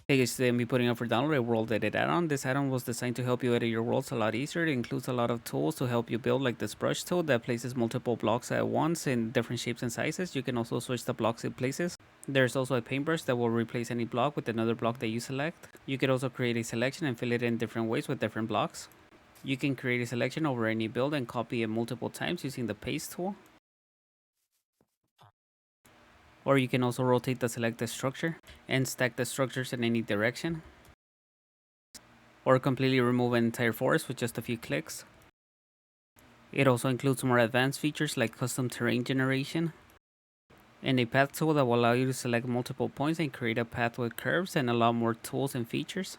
Hey guys, today I'm be putting up for download a WorldEdit add-on. This add-on was designed to help you edit your worlds a lot easier. It includes a lot of tools to help you build, like this brush tool that places multiple blocks at once in different shapes and sizes. You can also switch the blocks in places. There's also a paintbrush that will replace any block with another block that you select. You can also create a selection and fill it in different ways with different blocks. You can create a selection over any build and copy it multiple times using the paste tool. Or you can also rotate the selected structure and stack the structures in any direction, or completely remove an entire forest with just a few clicks. It also includes more advanced features like custom terrain generation and a path tool that will allow you to select multiple points and create a path with curves, and a lot more tools and features.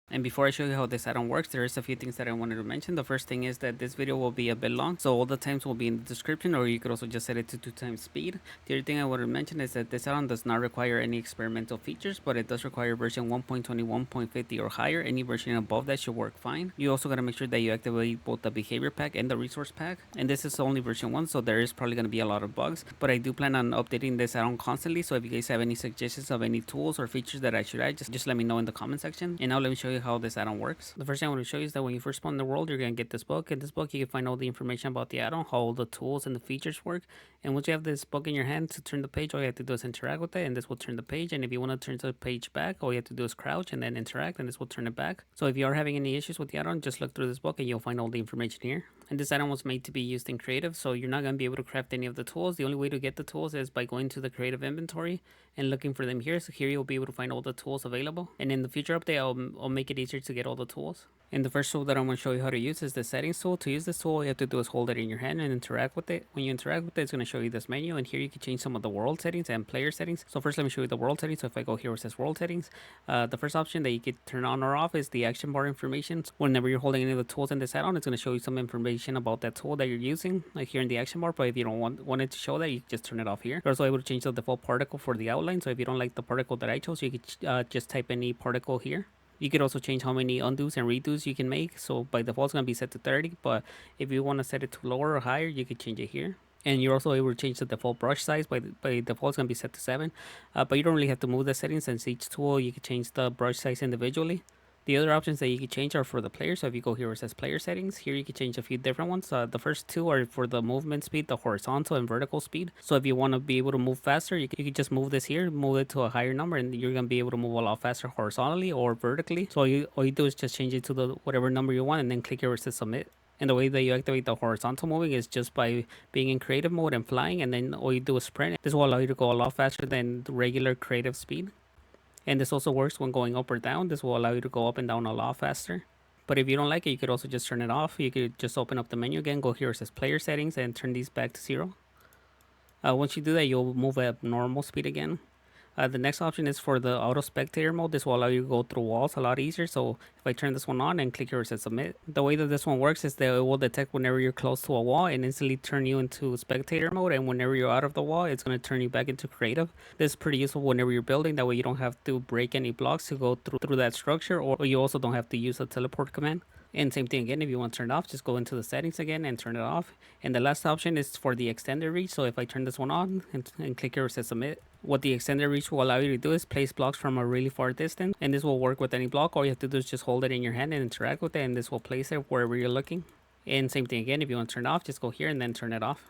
And before I show you how this add-on works, there is a few things that I wanted to mention. The first thing is that this video will be a bit long, so all the times will be in the description, or you could also just set it to 2 times speed. The other thing I wanted to mention is that this add-on does not require any experimental features, but it does require version 1.21.50 or higher. Any version above that should work fine. You also gotta make sure that you activate both the behavior pack and the resource pack. And this is only version 1, so there is probably gonna be a lot of bugs, but I do plan on updating this add-on constantly. So if you guys have any suggestions of any tools or features that I should add, just let me know in the comment section. And now let me show you how this add-on works. The first thing I want to show you is that when you first spawn in the world, you're going to get this book. In this book, you can find all the information about the add-on, how all the tools and the features work. And once you have this book in your hand to turn the page, all you have to do is interact with it, and this will turn the page. And if you want to turn the page back, all you have to do is crouch and then interact, and this will turn it back. So if you are having any issues with the add-on, just look through this book and you'll find all the information here. And this add-on was made to be used in creative, so you're not going to be able to craft any of the tools. The only way to get the tools is by going to the creative inventory and looking for them here. So here you'll be able to find all the tools available. And in the future update, I'll make it easier to get all the tools. And the first tool that I'm going to show you how to use is the settings tool. To use this tool, all you have to do is hold it in your hand and interact with it. When you interact with it, it's going to show you this menu, and here you can change some of the world settings and player settings. So first let me show you the world settings. So if I go here where it says world settings, the first option that you can turn on or off is the action bar information. So whenever you're holding any of the tools in this add-on, it's going to show you some information about that tool that you're using, like here in the action bar. But if you don't want it to show that, you just turn it off here. You're also able to change the default particle for the outline. So if you don't like the particle that I chose, you could just type any particle here. You could also change how many undos and redos you can make. So by default, it's going to be set to 30. But if you want to set it to lower or higher, you could change it here. And you're also able to change the default brush size. By default, it's going to be set to 7. But you don't really have to move the settings, since each tool, you can change the brush size individually. The other options that you can change are for the player. So if you go here where it says player settings, here you can change a few different ones. The first two are for the movement speed, the horizontal and vertical speed. So if you want to be able to move faster, you can just move this here, move it to a higher number, and you're going to be able to move a lot faster horizontally or vertically. So all you do is just change it to the whatever number you want, and then click here where it says submit. And the way that you activate the horizontal moving is just by being in creative mode and flying, and then all you do is sprint. This will allow you to go a lot faster than the regular creative speed. And this also works when going up or down. This will allow you to go up and down a lot faster. But if you don't like it, you could also just turn it off. You could just open up the menu again, go here where it says player settings, and turn these back to 0. Once you do that, you'll move at normal speed again. The next option is for the auto spectator mode. This will allow you to go through walls a lot easier. So if I turn this one on and click here where it says submit, the way that this one works is that it will detect whenever you're close to a wall and instantly turn you into spectator mode. And whenever you're out of the wall, it's going to turn you back into creative. This is pretty useful whenever you're building. That way you don't have to break any blocks to go through that structure, or you also don't have to use a teleport command. And same thing again, if you want to turn it off, just go into the settings again and turn it off. And the last option is for the extended reach. So if I turn this one on and click here where it says submit, what the extended reach will allow you to do is place blocks from a really far distance. And this will work with any block. All you have to do is just hold it in your hand and interact with it, and this will place it wherever you're looking. And same thing again, if you want to turn it off, just go here and then turn it off.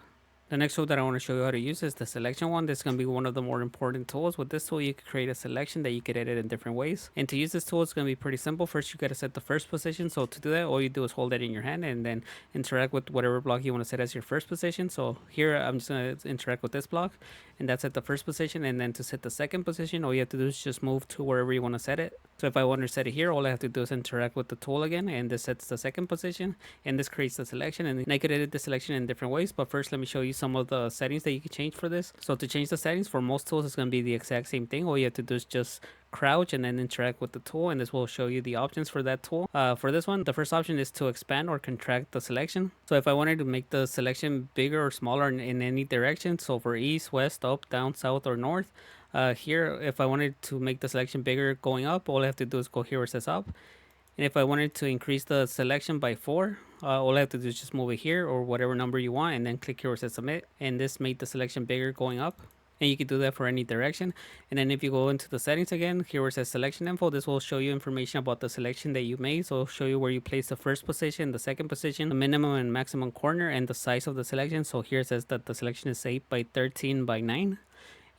The next tool that I want to show you how to use is the selection one. This is going to be one of the more important tools. With this tool, you can create a selection that you could edit in different ways. And to use this tool, it's going to be pretty simple. First, you got to set the first position. So to do that, all you do is hold it in your hand and then interact with whatever block you want to set as your first position. So here, I'm just going to interact with this block, and that's at the first position. And then to set the second position, all you have to do is just move to wherever you want to set it. So if I want to set it here, all I have to do is interact with the tool again, and this sets the second position, and this creates the selection. And I could edit the selection in different ways, but first let me show you some of the settings that you can change for this. So to change the settings for most tools, it's going to be the exact same thing. All you have to do is just crouch and then interact with the tool, and this will show you the options for that tool. For this one, the first option is to expand or contract the selection. So if I wanted to make the selection bigger or smaller in any direction, so for east, west, up, down, south, or north, here, if I wanted to make the selection bigger going up, all I have to do is go here where it says up. And if I wanted to increase the selection by 4, all I have to do is just move it here or whatever number you want, and then click here where it says submit. And this made the selection bigger going up. And you can do that for any direction. And then if you go into the settings again, here where it says selection info, this will show you information about the selection that you made. So it'll show you where you place the first position, the second position, the minimum and maximum corner, and the size of the selection. So here it says that the selection is 8 by 13 by 9.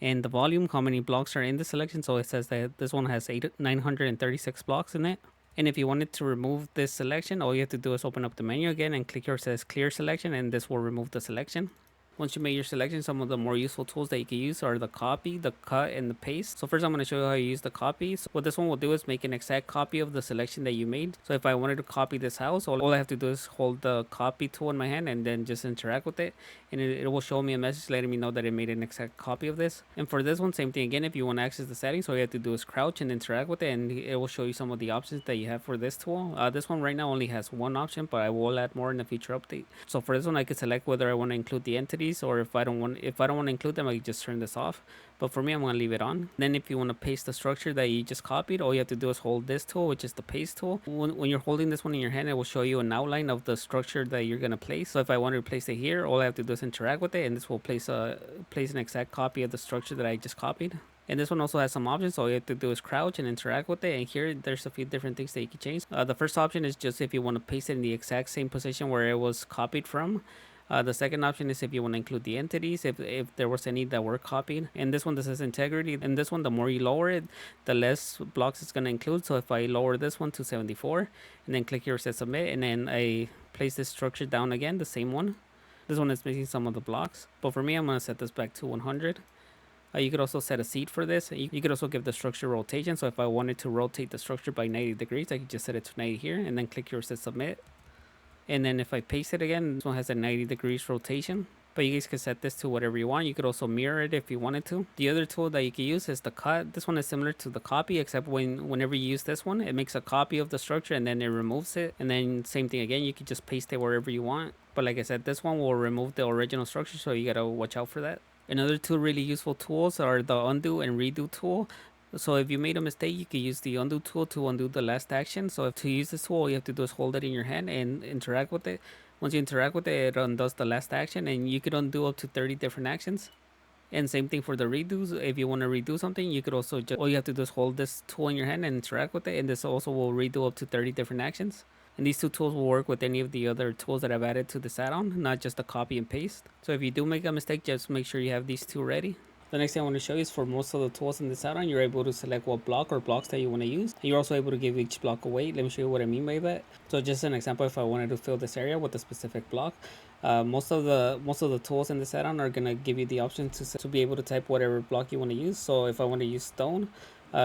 And the volume, how many blocks are in the selection. So it says that this one has 936 blocks in it. And if you wanted to remove this selection, all you have to do is open up the menu again and click here where it says clear selection, and this will remove the selection. Once you make your selection, some of the more useful tools that you can use are the copy, the cut, and the paste. So first I'm going to show you how you use the copy. So what this one will do is make an exact copy of the selection that you made. So if I wanted to copy this house, all I have to do is hold the copy tool in my hand and then just interact with it. And it will show me a message letting me know that it made an exact copy of this. And for this one, same thing again. If you want to access the settings, all you have to do is crouch and interact with it, and it will show you some of the options that you have for this tool. This one right now only has one option, but I will add more in the future update. So for this one, I could select whether I want to include the entities, or if I don't want to include them, I can just turn this off. But for me, I'm going to leave it on. Then if you want to paste the structure that you just copied, all you have to do is hold this tool, which is the paste tool. When you're holding this one in your hand, it will show you an outline of the structure that you're going to place. So if I want to place it here, all I have to do is interact with it, and this will place an exact copy of the structure that I just copied. And this one also has some options. So all you have to do is crouch and interact with it. And here there's a few different things that you can change. The first option is just if you want to paste it in the exact same position where it was copied from. The second option is if you want to include the entities, if there was any that were copied. And this one, this is integrity. And this one, the more you lower it, the less blocks it's going to include. So if I lower this one to 74 and then click here where it says submit, and then I place this structure down again, the same one. This one is missing some of the blocks. But for me, I'm going to set this back to 100. You could also set a seat for this. You could also give the structure rotation. So if I wanted to rotate the structure by 90 degrees, I could just set it to 90 here and then click here where it says submit. And then if I paste it again, this one has a 90 degrees rotation. But you guys can set this to whatever you want. You could also mirror it if you wanted to. The other tool that you can use is the cut. This one is similar to the copy, except whenever you use this one, it makes a copy of the structure and then it removes it. And then same thing again, you can just paste it wherever you want. But like I said, this one will remove the original structure, so you gotta watch out for that. Another two really useful tools are the undo and redo tool. So if you made a mistake, you can use the undo tool to undo the last action. So to use this tool, all you have to do is hold it in your hand and interact with it. Once you interact with it, it undoes the last action, and you could undo up to 30 different actions. And same thing for the redos. If you want to redo something, you could also just, all you have to do is hold this tool in your hand and interact with it, and this also will redo up to 30 different actions. And these two tools will work with any of the other tools that I've added to this add-on, not just the copy and paste. So if you do make a mistake, just make sure you have these two ready. The next thing I want to show you is for most of the tools in this add-on, you're able to select what block or blocks that you want to use. And you're also able to give each block a weight. Let me show you what I mean by that. So just an example, if I wanted to fill this area with a specific block, most of the tools in this add-on are gonna give you the option to be able to type whatever block you want to use. So if I want to use stone,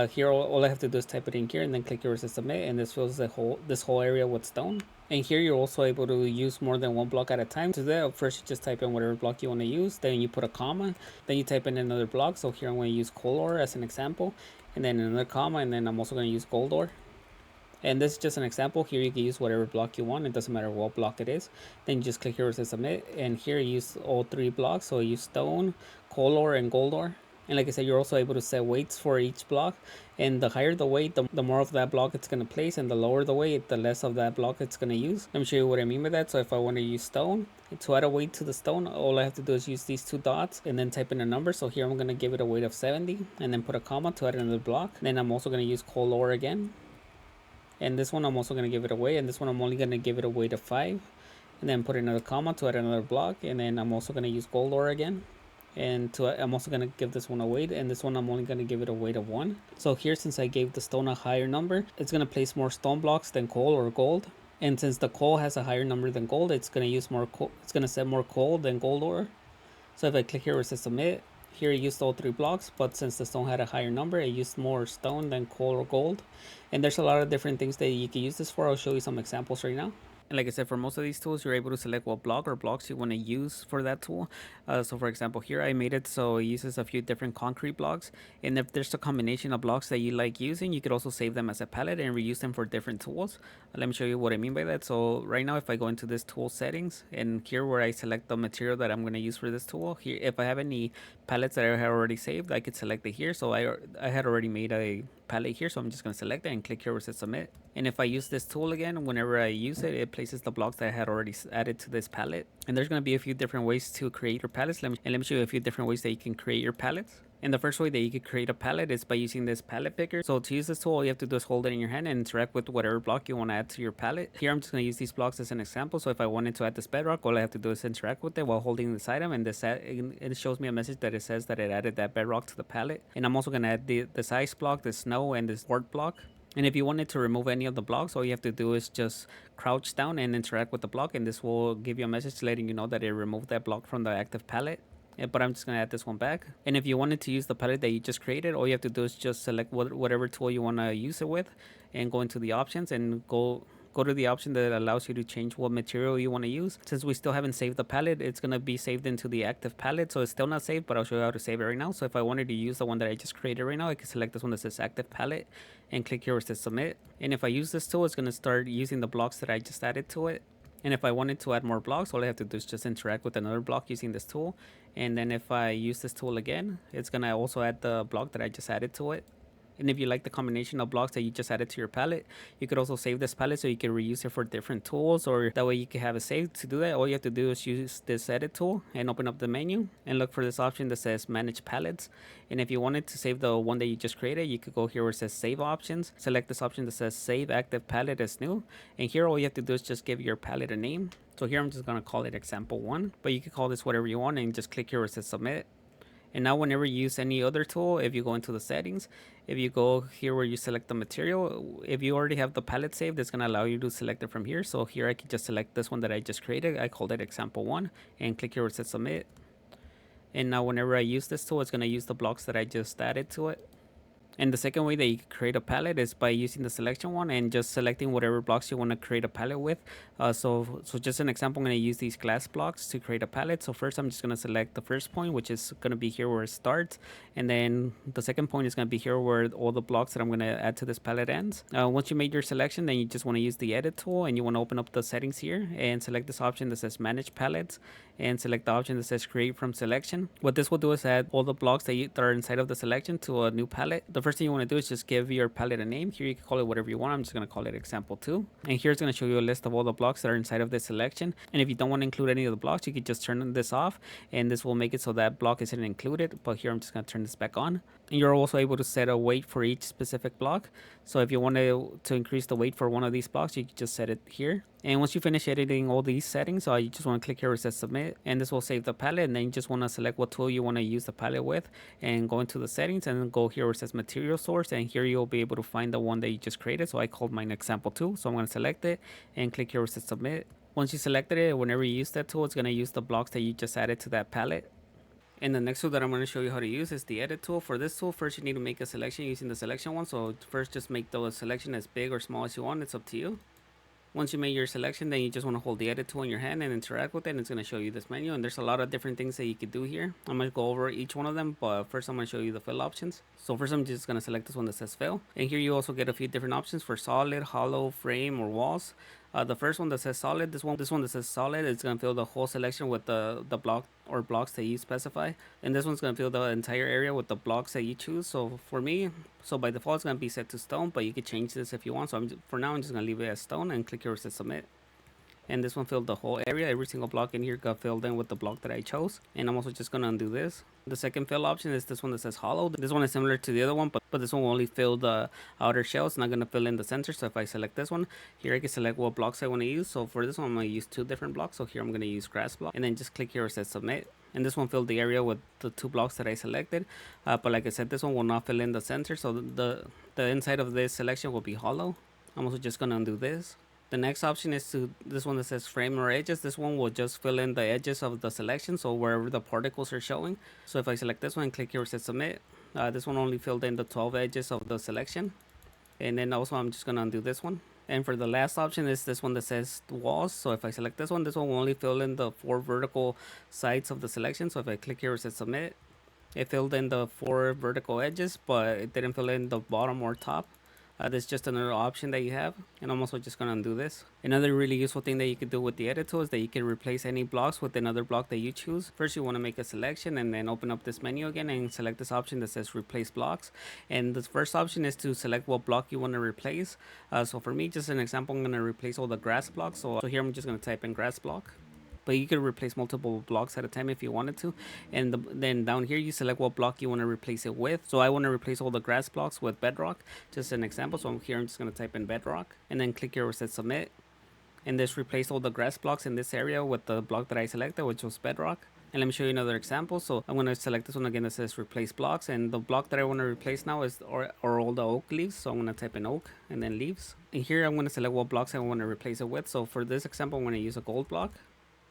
here all I have to do is type it in here and then click here where it says submit, and this fills this whole area with stone. And here you're also able to use more than one block at a time. To that, first you just type in whatever block you want to use, then you put a comma, then you type in another block. So here I'm going to use coal ore as an example, and then another comma, and then I'm also going to use gold ore. And this is just an example. Here you can use whatever block you want. It doesn't matter what block it is. Then you just click here where it says submit, and here you use all three blocks. So you use stone, coal ore, and gold ore. And like I said, you're also able to set weights for each block. And the higher the weight, the more of that block it's going to place. And the lower the weight, the less of that block it's going to use. Let me show you what I mean by that. So if I want to use stone, to add a weight to the stone, all I have to do is use these two dots and then type in a number. So here I'm going to give it a weight of 70 and then put a comma to add another block. Then I'm also going to use coal ore again. And this one I'm also going to give it a weight. And this one I'm only going to give it a weight of 5. And then put another comma to add another block. And then I'm also going to use gold ore again. And I'm also going to give this one a weight, and this one I'm only going to give it a weight of 1. So here, since I gave the stone a higher number, it's going to place more stone blocks than coal or gold. And since the coal has a higher number than gold, it's going to use more coal. It's going to set more coal than gold ore. So if I click here where it says submit, here it used all three blocks, but since the stone had a higher number, it used more stone than coal or gold. And there's a lot of different things that you can use this for. I'll show you some examples right now. And like I said, for most of these tools, you're able to select what block or blocks you want to use for that tool. So for example, here I made it so it uses a few different concrete blocks. And if there's a combination of blocks that you like using, you could also save them as a palette and reuse them for different tools. Let me show you what I mean by that. So right now, if I go into this tool settings, and here where I select the material that I'm going to use for this tool, here if I have any palettes that I have already saved, I could select it here. So I had already made a palette here, so I'm just going to select it and click here where it says submit. And if I use this tool again, whenever I use it, it places the blocks that I had already added to this palette. And there's going to be a few different ways to create your palettes. Let me show you a few different ways that you can create your palettes. And the first way that you could create a palette is by using this palette picker. So to use this tool, all you have to do is hold it in your hand and interact with whatever block you want to add to your palette. Here I'm just going to use these blocks as an example. So if I wanted to add this bedrock, all I have to do is interact with it while holding this item, and it shows me a message that it says that it added that bedrock to the palette. And I'm also going to add this ice block, the snow, and this wart block. And if you wanted to remove any of the blocks, all you have to do is just crouch down and interact with the block, and this will give you a message letting you know that it removed that block from the active palette. But I'm just going to add this one back. And if you wanted to use the palette that you just created, all you have to do is just select whatever tool you want to use it with and go into the options and go to the option that allows you to change what material you want to use. Since we still haven't saved the palette, it's going to be saved into the active palette, so it's still not saved, but I'll show you how to save it right now. So if I wanted to use the one that I just created right now, I can select this one that says active palette and click here where it says submit. And if I use this tool, it's going to start using the blocks that I just added to it. And if I wanted to add more blocks, all I have to do is just interact with another block using this tool. And then if I use this tool again, it's going to also add the block that I just added to it. And if you like the combination of blocks that you just added to your palette, you could also save this palette so you can reuse it for different tools, or that way you can have it saved. To do that, all you have to do is use this edit tool and open up the menu and look for this option that says manage palettes. And if you wanted to save the one that you just created, you could go here where it says save options, select this option that says save active palette as new, and here all you have to do is just give your palette a name. So here I'm just going to call it example 1, but you can call this whatever you want and just click here where it says submit. And now whenever you use any other tool, if you go into the settings, if you go here where you select the material, if you already have the palette saved, it's going to allow you to select it from here. So here I can just select this one that I just created. I called it example 1 and click here where it says submit. And now whenever I use this tool, it's going to use the blocks that I just added to it. And the second way that you can create a palette is by using the selection one and just selecting whatever blocks you want to create a palette with. So just an example, I'm going to use these glass blocks to create a palette. So first I'm just going to select the first point, which is going to be here where it starts. And then the second point is going to be here where all the blocks that I'm going to add to this palette ends. Once you made your selection, then you just want to use the edit tool and you want to open up the settings here and select this option that says manage palettes and select the option that says create from selection. What this will do is add all the blocks that are inside of the selection to a new palette. The first thing you want to do is just give your palette a name. Here you can call it whatever you want. I'm just going to call it example 2. And here it's going to show you a list of all the blocks that are inside of this selection. And if you don't want to include any of the blocks, you can just turn this off and this will make it so that block isn't included. But here I'm just going to turn this back on. And you're also able to set a weight for each specific block. So if you want to increase the weight for one of these blocks, you can just set it here. And once you finish editing all these settings, you just want to click here where it says submit, and this will save the palette. And then you just want to select what tool you want to use the palette with and go into the settings and then go here where it says material source, and here you'll be able to find the one that you just created. So I called mine example 2, so I'm going to select it and click here where it says submit. Once you selected it, whenever you use that tool, it's going to use the blocks that you just added to that palette. And the next tool that I'm going to show you how to use is the edit tool. For this tool, first you need to make a selection using the selection one. So first just make the selection as big or small as you want. It's up to you. Once you make your selection, then you just want to hold the edit tool in your hand and interact with it, and it's going to show you this menu. And there's a lot of different things that you could do here. I'm going to go over each one of them, but first I'm going to show you the fill options. So first I'm just going to select this one that says fill, and here you also get a few different options for solid, hollow, frame, or walls. The first one that says solid, this one that says solid, it's going to fill the whole selection with the block or blocks that you specify. And this one's going to fill the entire area with the blocks that you choose. So for me, so by default it's going to be set to stone, but you can change this if you want. So for now I'm just going to leave it as stone and click here where it says submit. And this one filled the whole area. Every single block in here got filled in with the block that I chose. And I'm also just going to undo this. The second fill option is this one that says hollow. This one is similar to the other one, but this one will only fill the outer shell. It's not going to fill in the center. So if I select this one, here I can select what blocks I want to use. So for this one, I'm going to use 2 different blocks. So here I'm going to use grass block. And then just click here where it says submit. And this one filled the area with the 2 blocks that I selected. But like I said, this one will not fill in the center. So the inside of this selection will be hollow. I'm also just going to undo this. The next option is this one that says frame or edges. This one will just fill in the edges of the selection, so wherever the particles are showing. So if I select this one and click here where it says submit, this one only filled in the 12 edges of the selection. And then also I'm just going to undo this one. And for the last option is this one that says walls. So if I select this one will only fill in the 4 vertical sides of the selection. So if I click here where it says submit, it filled in the 4 vertical edges, but it didn't fill in the bottom or top. That's just another option that you have, and I'm also just gonna undo this. Another really useful thing that you could do with the edit tool is that you can replace any blocks with another block that you choose. First, you want to make a selection and then open up this menu again and select this option that says replace blocks. And the first option is to select what block you want to replace. So for me, just an example, I'm gonna replace all the grass blocks. So here I'm just gonna type in grass block, but you could replace multiple blocks at a time if you wanted to. And then down here you select what block you want to replace it with. So I want to replace all the grass blocks with Bedrock, just an example. So here I'm just going to type in Bedrock and then click here where it says submit, and this replace all the grass blocks in this area with the block that I selected, which was Bedrock. And let me show you another example. So I'm going to select this one again that says replace blocks, and the block that I want to replace now is or all the oak leaves. So I'm going to type in oak and then leaves, and here I'm going to select what blocks I want to replace it with. So for this example, I'm going to use a gold block.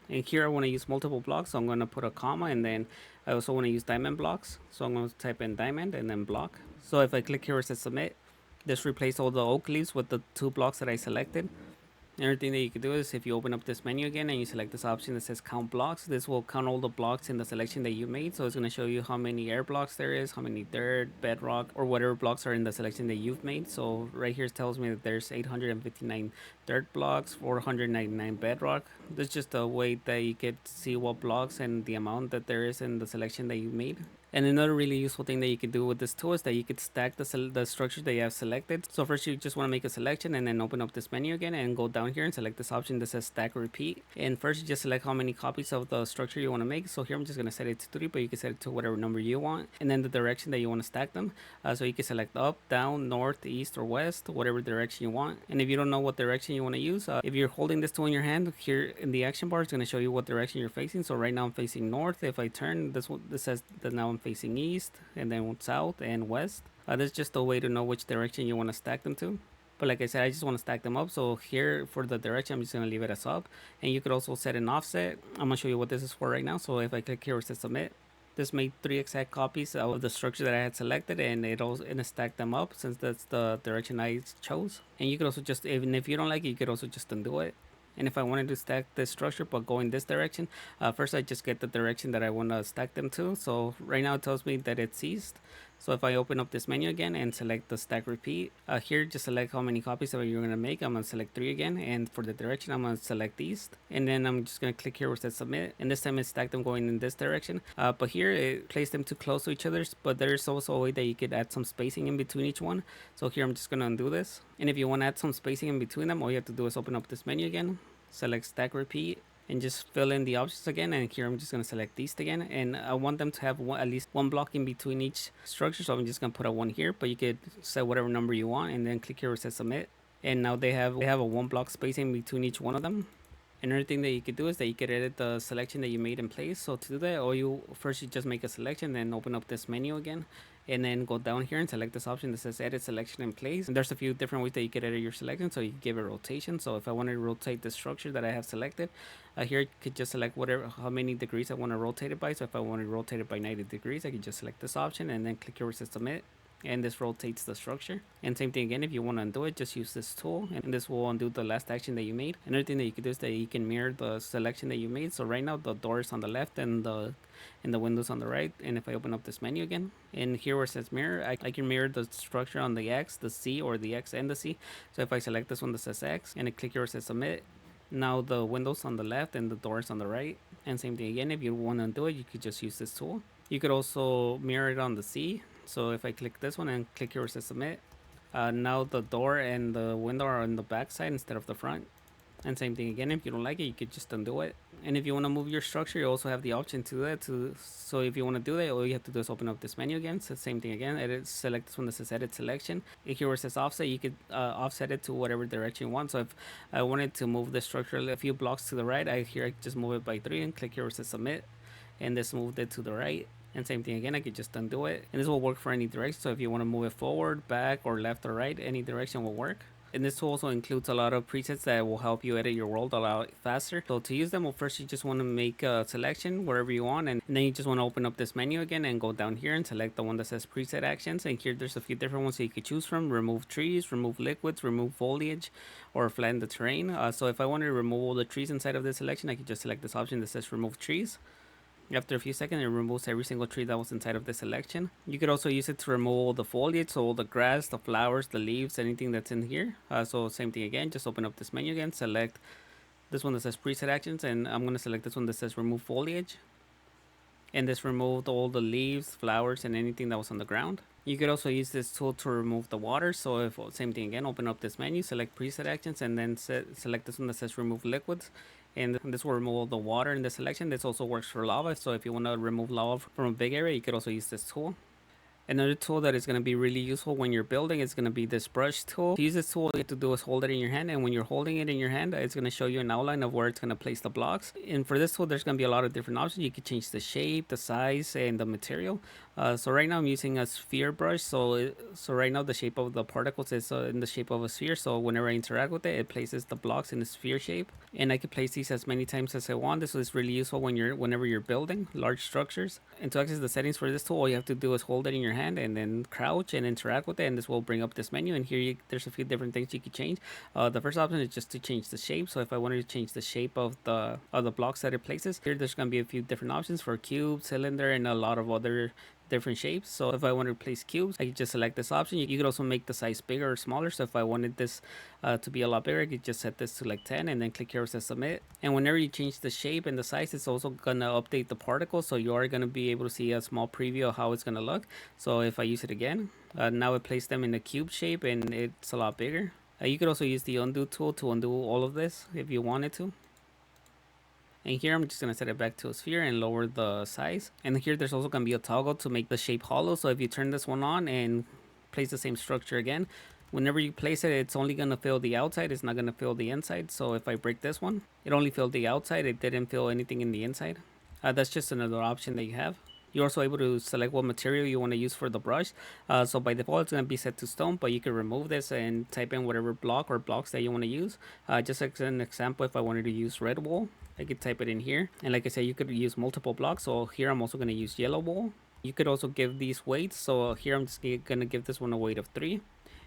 And here I want to use multiple blocks, so I'm going to put a comma, and then I also want to use diamond blocks, so I'm going to type in diamond and then block. So if I click here where it says submit, this replace all the oak leaves with the 2 blocks that I selected. Another thing that you can do is if you open up this menu again and you select this option that says count blocks, this will count all the blocks in the selection that you made. So it's going to show you how many air blocks there is, how many dirt, bedrock, or whatever blocks are in the selection that you've made. So right here it tells me that there's 859 dirt blocks, 499 bedrock. That's just a way that you could see what blocks and the amount that there is in the selection that you made. And another really useful thing that you can do with this tool is that you could stack the structures that you have selected. So first you just want to make a selection and then open up this menu again and go down here and select this option that says stack repeat. And first you just select how many copies of the structure you want to make. So here I'm just going to set it to 3, but you can set it to whatever number you want. And then the direction that you want to stack them. So you can select up, down, north, east, or west, whatever direction you want. And if you don't know what direction you want to use, if you're holding this tool in your hand, here in the action bar, it's going to show you what direction you're facing. So right now I'm facing north. If I turn, this says that now I'm facing east, and then south and west. That's just a way to know which direction you want to stack them to. But like I said, I just want to stack them up. So here for the direction, I'm just going to leave it as up. And you could also set an offset. I'm going to show you what this is for right now. So if I click here where it says submit, this made 3 exact copies of the structure that I had selected, and it stacked them up since that's the direction I chose. And you could also just, even if you don't like it, you could also just undo it. And if I wanted to stack this structure but go in this direction, first I just get the direction that I want to stack them to. So right now it tells me that it's east. So if I open up this menu again and select the stack repeat, here just select how many copies of you're going to make. I'm going to select 3 again, and for the direction I'm going to select east, and then I'm just going to click here where it says submit, and this time it stacked them going in this direction. But here it placed them too close to each other, but there's also a way that you could add some spacing in between each one. So here I'm just going to undo this, and if you want to add some spacing in between them, all you have to do is open up this menu again, select stack repeat, and just fill in the options again. And here I'm just going to select east again, and I want them to have at least 1 block in between each structure, so I'm just going to put a 1 here, but you could set whatever number you want, and then click here where it says submit, and now they have a 1 block spacing between each one of them. Another thing that you could do is that you could edit the selection that you made in place. So to do that, you just make a selection, then open up this menu again, and then go down here and select this option that says edit selection in place. And there's a few different ways that you could edit your selection. So you can give it rotation. So if I want to rotate the structure that I have selected, here I could just select how many degrees I want to rotate it by. So if I want to rotate it by 90 degrees, I can just select this option and then click here where it says submit, and this rotates the structure. And same thing again, if you want to undo it, just use this tool, and this will undo the last action that you made. Another thing that you can do is that you can mirror the selection that you made. So right now the door is on the left and the windows on the right. And if I open up this menu again, and here where it says mirror, I can mirror the structure on the X, the C, or the X and the C. So if I select this one that says X and I click here where it says submit, now the windows on the left and the doors on the right. And same thing again, if you want to undo it, you could just use this tool. You could also mirror it on the C. So if I click this one and click here where it says submit, now the door and the window are on the back side instead of the front. And same thing again, if you don't like it, you could just undo it. And if you want to move your structure, you also have the option to do that. So if you want to do that, all you have to do is open up this menu again. So same thing again, select this one that says edit selection. Here where it says offset, you could offset it to whatever direction you want. So if I wanted to move the structure a few blocks to the right, I just move it by 3 and click here where it says submit, and this moved it to the right. And same thing again, I could just undo it, and this will work for any direction. So if you want to move it forward, back, or left or right, any direction will work. And this tool also includes a lot of presets that will help you edit your world a lot faster. So to use them, well, first you just want to make a selection wherever you want, and then you just want to open up this menu again and go down here and select the one that says preset actions. And here there's a few different ones that you could choose from: remove trees, remove liquids, remove foliage, or flatten the terrain. So if I wanted to remove all the trees inside of this selection, I could just select this option that says remove trees. After a few seconds, it removes every single tree that was inside of the selection. You could also use it to remove all the foliage, so all the grass, the flowers, the leaves, anything that's in here. So same thing again, just open up this menu again, select this one that says preset actions, and I'm going to select this one that says remove foliage. And this removed all the leaves, flowers, and anything that was on the ground. You could also use this tool to remove the water. So if same thing again, open up this menu, select preset actions, and then select this one that says remove liquids. And this will remove all the water in the selection. This also works for lava. So if you want to remove lava from a big area, you could also use this tool. Another tool that is going to be really useful when you're building is going to be this brush tool. To use this tool, all you have to do is hold it in your hand, and when you're holding it in your hand, it's going to show you an outline of where it's going to place the blocks. And for this tool, there's going to be a lot of different options. You can change the shape, the size, and the material. So right now I'm using a sphere brush. So right now the shape of the particles is in the shape of a sphere. So whenever I interact with it, it places the blocks in the sphere shape, and I can place these as many times as I want. This is really useful whenever you're building large structures. And to access the settings for this tool, all you have to do is hold it in your hand and then crouch and interact with it, and this will bring up this menu. And here there's a few different things you can change. The first option is just to change the shape. So if I wanted to change the shape of the blocks that it places, here there's going to be a few different options for cube, cylinder, and a lot of other different shapes. So if I want to place cubes, I can just select this option. You could also make the size bigger or smaller. So if I wanted this to be a lot bigger, I could just set this to like 10 and then click here where it says submit. And whenever you change the shape and the size, it's also gonna update the particles, so you are gonna be able to see a small preview of how it's gonna look. So if I use it again, now it placed them in the cube shape and it's a lot bigger. You could also use the undo tool to undo all of this if you wanted to. And here I'm just going to set it back to a sphere and lower the size. And here there's also going to be a toggle to make the shape hollow. So if you turn this one on and place the same structure again, whenever you place it, it's only going to fill the outside. It's not going to fill the inside. So if I break this one, it only filled the outside. It didn't fill anything in the inside. That's just another option that you have. You're also able to select what material you want to use for the brush. So by default, it's going to be set to stone, but you can remove this and type in whatever block or blocks that you want to use. Just as an example, if I wanted to use red wool, I could type it in here. And like I said, you could use multiple blocks. So here I'm also going to use yellow wool. You could also give these weights. So here I'm just going to give this one a weight of 3.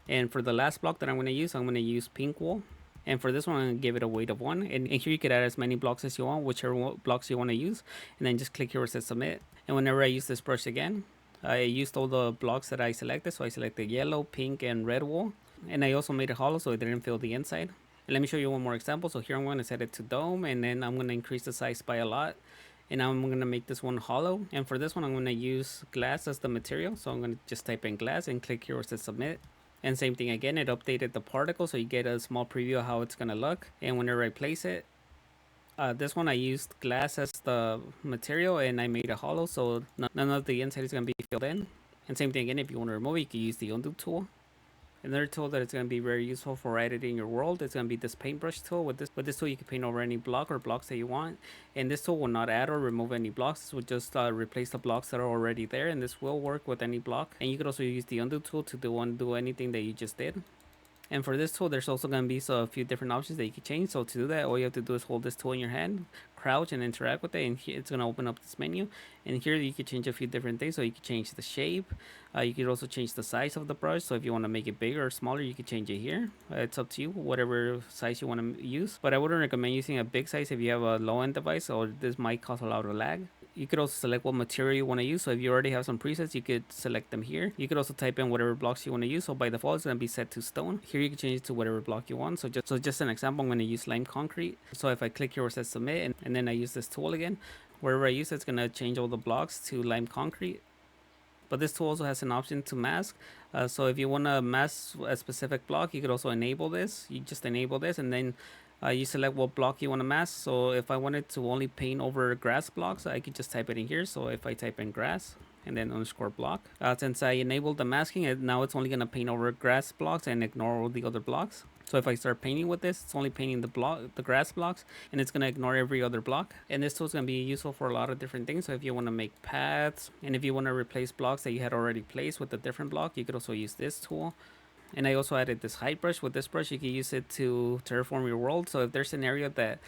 And for the last block that I'm going to use pink wool. And for this one, I'm going to give it a weight of 1. And here you could add as many blocks as you want, whichever blocks you want to use. And then just click here where it says submit. And whenever I use this brush again, I used all the blocks that I selected. So I selected yellow, pink, and red wool. And I also made it hollow so it didn't fill the inside. And let me show you one more example. So here I'm going to set it to dome, and then I'm going to increase the size by a lot. And now I'm going to make this one hollow. And for this one, I'm going to use glass as the material. So I'm going to just type in glass and click here where it says submit. And same thing again, it updated the particle, so you get a small preview of how it's going to look. And whenever I place it, this one I used glass as the material and I made it hollow, so none of the inside is going to be filled in. And same thing again, if you want to remove it, you can use the undo tool. Another tool that is going to be very useful for editing your world is going to be this paintbrush tool. With this tool, you can paint over any block or blocks that you want. And this tool will not add or remove any blocks. This will just replace the blocks that are already there. And this will work with any block. And you could also use the undo tool to undo anything that you just did. And for this tool, there's also going to be a few different options that you can change. So to do that, all you have to do is hold this tool in your hand, crouch, and interact with it. And here, it's going to open up this menu. And here you can change a few different things. So you can change the shape. You can also change the size of the brush. So if you want to make it bigger or smaller, you can change it here. It's up to you, whatever size you want to use. But I wouldn't recommend using a big size if you have a low-end device, or this might cause a lot of lag. You could also select what material you want to use. So if you already have some presets, you could select them here. You could also type in whatever blocks you want to use. So by default, it's going to be set to stone. Here you can change it to whatever block you want. So just an example, I'm going to use lime concrete. So if I click here where it says submit, and then I use this tool again, wherever I use it, it's going to change all the blocks to lime concrete. But this tool also has an option to mask. So if you want to mask a specific block, you could also enable this. You just enable this, and then you select what block you want to mask. So if I wanted to only paint over grass blocks, I could just type it in here. So if I type in grass and then underscore block, since I enabled the masking, now it's only going to paint over grass blocks and ignore all the other blocks. So if I start painting with this, it's only painting the grass blocks, and it's going to ignore every other block. And this tool is going to be useful for a lot of different things. So if you want to make paths, and if you want to replace blocks that you had already placed with a different block, you could also use this tool. And I also added this height brush. With this brush, you can use it to terraform your world. So if there's an area that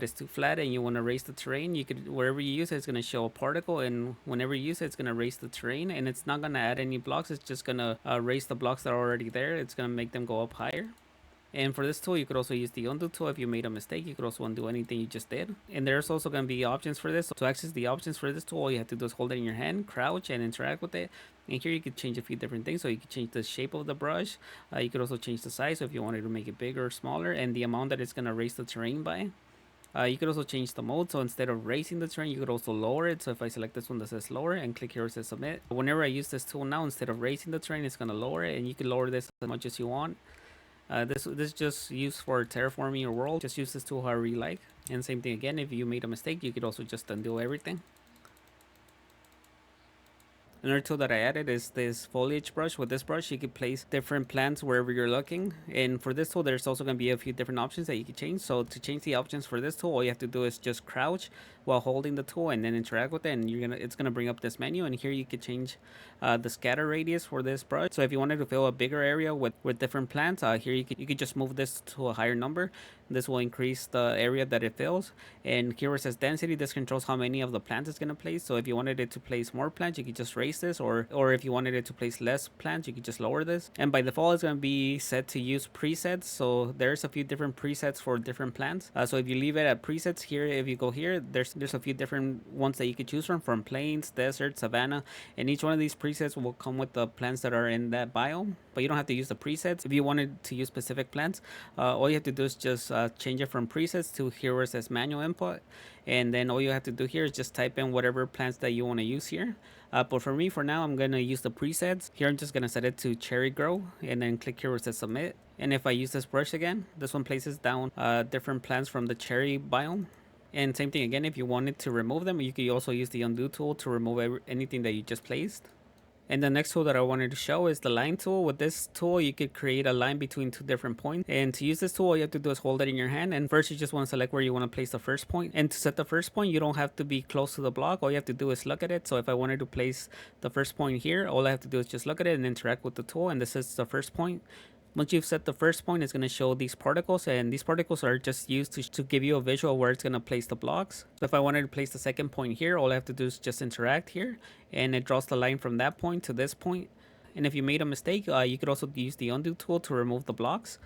is too flat and you want to raise the terrain, you could, wherever you use it, it's going to show a particle, and whenever you use it, it's going to raise the terrain, and it's not going to add any blocks. It's just going to raise the blocks that are already there. It's going to make them go up higher. And for this tool, you could also use the undo tool. If you made a mistake, you could also undo anything you just did. And there's also going to be options for this. So to access the options for this tool, all you have to do is hold it in your hand, crouch, and interact with it. And here you could change a few different things. So you could change the shape of the brush. You could also change the size, so if you wanted to make it bigger or smaller, and the amount that it's going to raise the terrain by. You could also change the mode, so instead of raising the terrain, you could also lower it. So if I select this one that says lower and click here where it says submit, whenever I use this tool now, instead of raising the terrain, it's going to lower it, and you can lower this as much as you want. This is just used for terraforming your world. Just use this tool however you like. And same thing again, if you made a mistake, you could also just undo everything. Another tool that I added is this foliage brush. With this brush, you can place different plants wherever you're looking. And for this tool, there's also going to be a few different options that you can change. So to change the options for this tool, all you have to do is just crouch while holding the tool and then interact with it. And it's gonna bring up this menu. And here you can change the scatter radius for this brush. So if you wanted to fill a bigger area with different plants, here you could just move this to a higher number. This will increase the area that it fills. And here where it says density, this controls how many of the plants it's going to place. So if you wanted it to place more plants, you could just raise this, or if you wanted it to place less plants, you could just lower this. And by default, it's going to be set to use presets. So there's a few different presets for different plants. So if you leave it at presets here, if you go here, there's a few different ones that you could choose from plains, desert, savanna, and each one of these presets will come with the plants that are in that biome. But you don't have to use the presets. If you wanted to use specific plants, all you have to do is just change it from presets to here where it says manual input, and then all you have to do here is just type in whatever plants that you want to use here. But for me, for now, I'm gonna use the presets. Here I'm just gonna set it to cherry grow, and then click here where it says submit. And if I use this brush again, this one places down different plants from the cherry biome. And same thing again, if you wanted to remove them, you could also use the undo tool to remove anything that you just placed. And the next tool that I wanted to show is the line tool. With this tool, you could create a line between two different points. And to use this tool, all you have to do is hold it in your hand. And first, you just want to select where you want to place the first point. And to set the first point, you don't have to be close to the block. All you have to do is look at it. So if I wanted to place the first point here, all I have to do is just look at it and interact with the tool. And this is the first point. Once you've set the first point, it's going to show these particles, and these particles are just used to give you a visual where it's going to place the blocks. So if I wanted to place the second point here, all I have to do is just interact here, and it draws the line from that point to this point. And if you made a mistake, you could also use the undo tool to remove the blocks.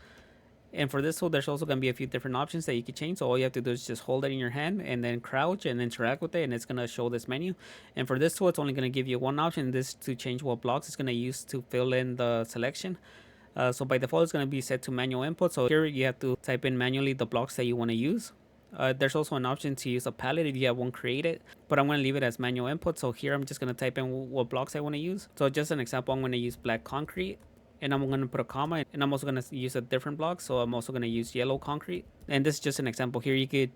And for this tool, there's also going to be a few different options that you can change. So all you have to do is just hold it in your hand and then crouch and interact with it, and it's going to show this menu. And for this tool, it's only going to give you one option. This is to change what blocks it's going to use to fill in the selection. So by default, it's going to be set to manual input. So here you have to type in manually the blocks that you want to use. There's also an option to use a palette if you have one created, but I'm going to leave it as manual input. So here I'm just going to type in what blocks I want to use. So just an example, I'm going to use black concrete, and I'm going to put a comma, and I'm also going to use a different block. So I'm also going to use yellow concrete. And this is just an example. Here you could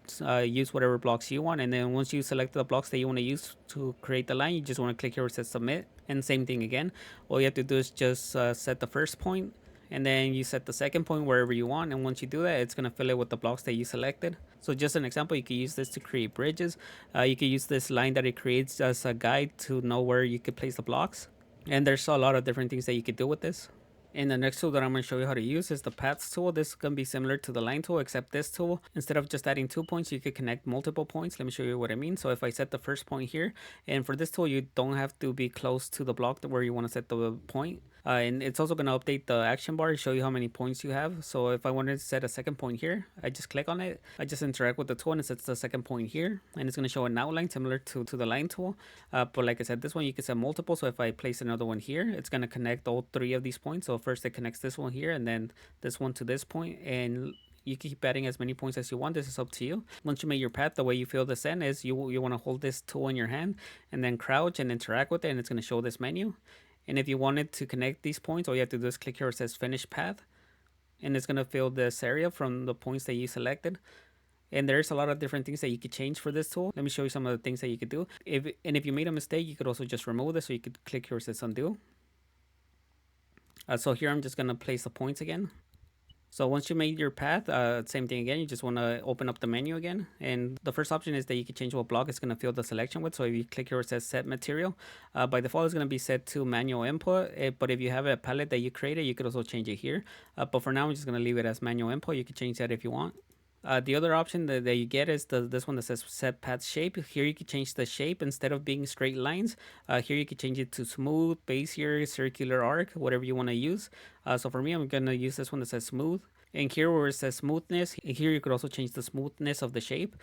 use whatever blocks you want, and then once you select the blocks that you want to use to create the line, you just want to click here where it says submit. And same thing again, all you have to do is just set the first point, and then you set the second point wherever you want, and once you do that, it's going to fill it with the blocks that you selected. So just an example, you could use this to create bridges. You could use this line that it creates as a guide to know where you could place the blocks, and there's a lot of different things that you could do with this. And the next tool that I'm going to show you how to use is the paths tool. This is going to be similar to the line tool, except this tool, instead of just adding 2 points, you could connect multiple points. Let me show you what I mean. So if I set the first point here, and for this tool, you don't have to be close to the block where you want to set the point. And it's also going to update the action bar to show you how many points you have. So if I wanted to set a second point here, I just click on it. I just interact with the tool, and it sets the second point here. And it's going to show an outline similar to the line tool. But like I said, this one you can set multiple. So if I place another one here, it's going to connect all 3 of these points. So first it connects this one here, and then this one to this point. And you can keep adding as many points as you want. This is up to you. Once you make your path, the way you fill this in is you want to hold this tool in your hand and then crouch and interact with it, and it's going to show this menu. And if you wanted to connect these points, all you have to do is click here where it says finish path, and it's going to fill this area from the points that you selected. And there's a lot of different things that you could change for this tool. Let me show you some of the things that you could do. If you made a mistake, you could also just remove this, so you could click here where it says undo. So here I'm just going to place the points again. So once you made your path, same thing again, you just want to open up the menu again. And the first option is that you can change what block it's going to fill the selection with. So if you click here where it says set material, by default it's going to be set to manual input. But if you have a palette that you created, you could also change it here. But for now, I'm just going to leave it as manual input. You can change that if you want. The other option that you get is this one that says set path shape. Here you can change the shape. Instead of being straight lines, here you can change it to smooth, bezier, circular arc, whatever you want to use. So for me, I'm going to use this one that says smooth. And here where it says smoothness, here you could also change the smoothness of the shape.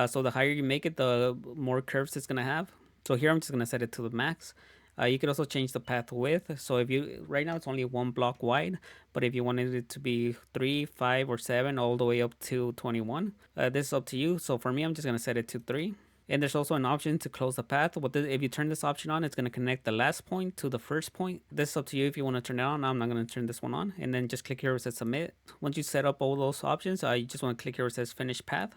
So the higher you make it, the more curves it's gonna have. So here I'm just gonna set it to the max. You could also change the path width. So if you, right now it's only 1 block wide, but if you wanted it to be 3, 5, or 7, all the way up to 21, this is up to you. So for me, I'm just gonna set it to 3. And there's also an option to close the path. If you turn this option on, it's going to connect the last point to the first point. This is up to you if you want to turn it on. I'm not going to turn this one on. And then just click here where it says submit. Once you set up all those options, you just want to click here where it says finish path.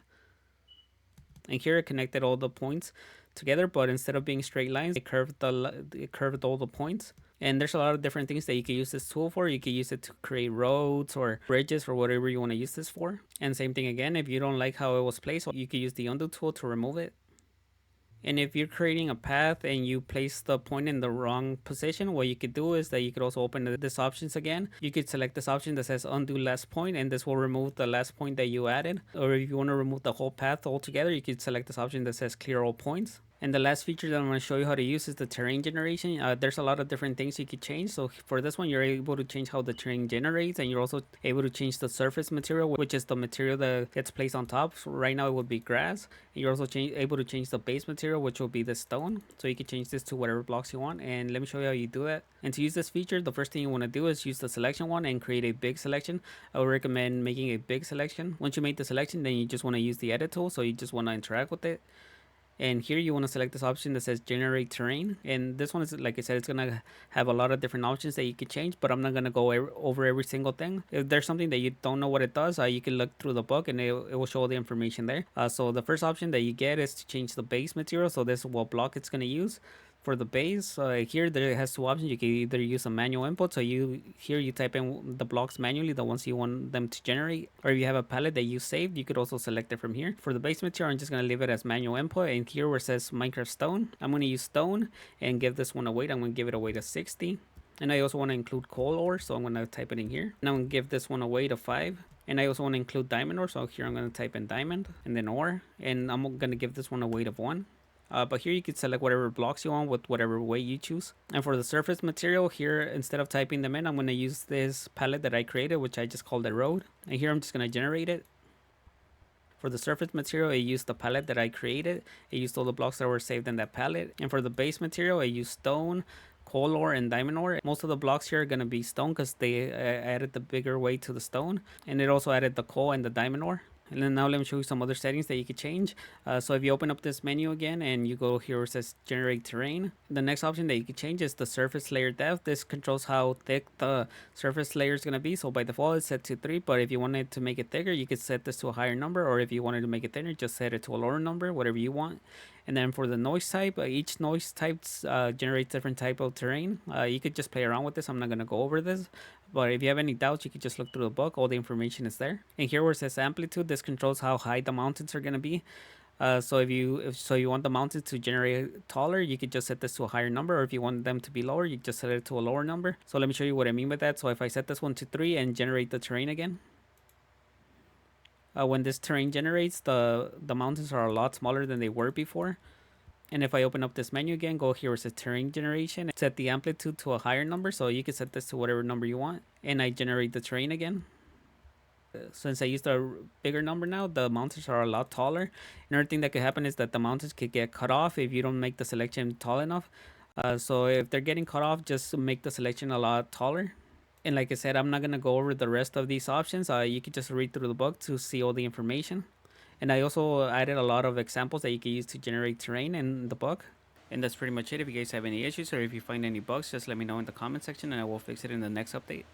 And here it connected all the points together, but instead of being straight lines, it curved all the points. And there's a lot of different things that you can use this tool for. You can use it to create roads or bridges or whatever you want to use this for. And same thing again, if you don't like how it was placed, you can use the undo tool to remove it. And if you're creating a path and you place the point in the wrong position, what you could do is that you could also open this options again. You could select this option that says undo last point, and this will remove the last point that you added. Or if you want to remove the whole path altogether, you could select this option that says clear all points. And the last feature that I'm going to show you how to use is the terrain generation. There's a lot of different things you could change. So for this one, you're able to change how the terrain generates, and you're also able to change the surface material, which is the material that gets placed on top. So right now it would be grass. And you're also able to change the base material, which will be the stone. So you can change this to whatever blocks you want. And let me show you how you do that. And to use this feature, the first thing you want to do is use the selection one and create a big selection. I would recommend making a big selection. Once you make the selection, then you just want to use the edit tool. So you just want to interact with it. And here you want to select this option that says generate terrain, and this one is, like I said, it's gonna have a lot of different options that you could change, but I'm not gonna go over every single thing. If there's something that you don't know what it does, you can look through the book and it will show the information there. So the first option that you get is to change the base material. So this is what block it's gonna use. For the base, here there has two options. You can either use a manual input, so you type in the blocks manually, the ones you want them to generate, or if you have a palette that you saved, you could also select it from here. For the base material, I'm just going to leave it as manual input, and here where it says Minecraft stone, I'm going to use stone and give this one a weight. I'm going to give it a weight of 60, and I also want to include coal ore, so I'm going to type it in here, and I'm going to give this one a weight of 5. And I also want to include diamond ore, so here I'm going to type in diamond and then ore, and I'm going to give this one a weight of 1. But here you can select whatever blocks you want with whatever way you choose. And for the surface material, here instead of typing them in, I'm going to use this palette that I created, which I just called a road. And here I'm just going to generate it. For the surface material, I used the palette that I created. I used all the blocks that were saved in that palette. And for the base material, I used stone, coal ore, and diamond ore. Most of the blocks here are going to be stone because they added the bigger weight to the stone. And it also added the coal and the diamond ore. And then now let me show you some other settings that you could change. So if you open up this menu again and you go here where it says generate terrain, the next option that you can change is the surface layer depth. This controls how thick the surface layer is going to be. So by default it's set to 3, but if you wanted to make it thicker, you could set this to a higher number, or if you wanted to make it thinner, just set it to a lower number, whatever you want. And then for the noise type, each noise type generates different type of terrain. You could just play around with this. I'm not going to go over this. But if you have any doubts, you can just look through the book. All the information is there. And here where it says amplitude, this controls how high the mountains are going to be. So if you want the mountains to generate taller, you could just set this to a higher number. Or if you want them to be lower, you just set it to a lower number. So let me show you what I mean by that. So if I set this one to 3 and generate the terrain again. When this terrain generates, the mountains are a lot smaller than they were before. And if I open up this menu again, go here where it says terrain generation, set the amplitude to a higher number. So you can set this to whatever number you want. And I generate the terrain again. Since I used a bigger number now, the mountains are a lot taller. Another thing that could happen is that the mountains could get cut off if you don't make the selection tall enough. So if they're getting cut off, just make the selection a lot taller. And like I said, I'm not going to go over the rest of these options. You can just read through the book to see all the information. And I also added a lot of examples that you can use to generate terrain in the book. And that's pretty much it. If you guys have any issues or if you find any bugs, just let me know in the comment section and I will fix it in the next update.